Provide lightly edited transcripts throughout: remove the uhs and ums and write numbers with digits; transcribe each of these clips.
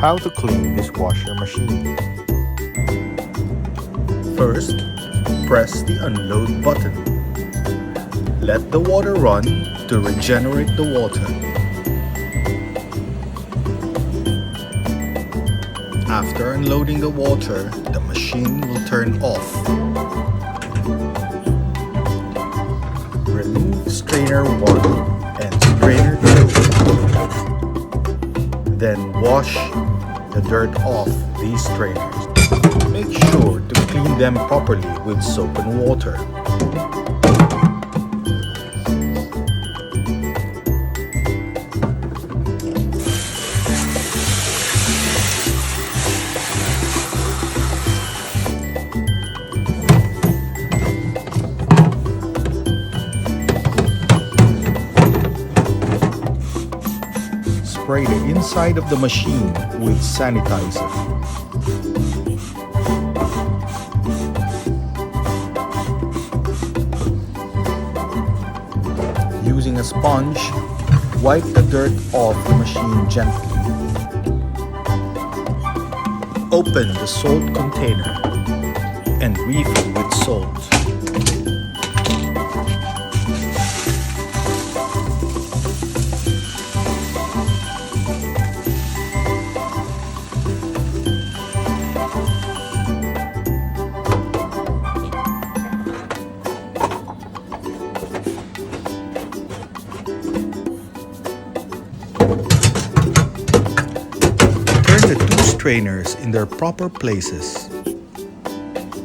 How to clean dishwasher machine. First, press the unload button. Let the water run to regenerate the water. After unloading the water, the machine will turn off. Remove strainer 1 and strainer 2. Then wash the dirt off these strainers. Make sure to clean them properly with soap and water. Spray the inside of the machine with sanitizer. Using a sponge, wipe the dirt off the machine gently. Open the salt container and refill with salt. Turn the two strainers in their proper places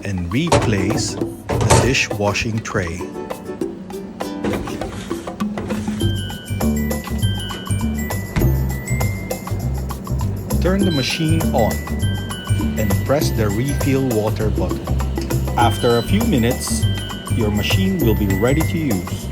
and replace the dishwashing tray. Turn the machine on and press the refill water button. After a few minutes, your machine will be ready to use.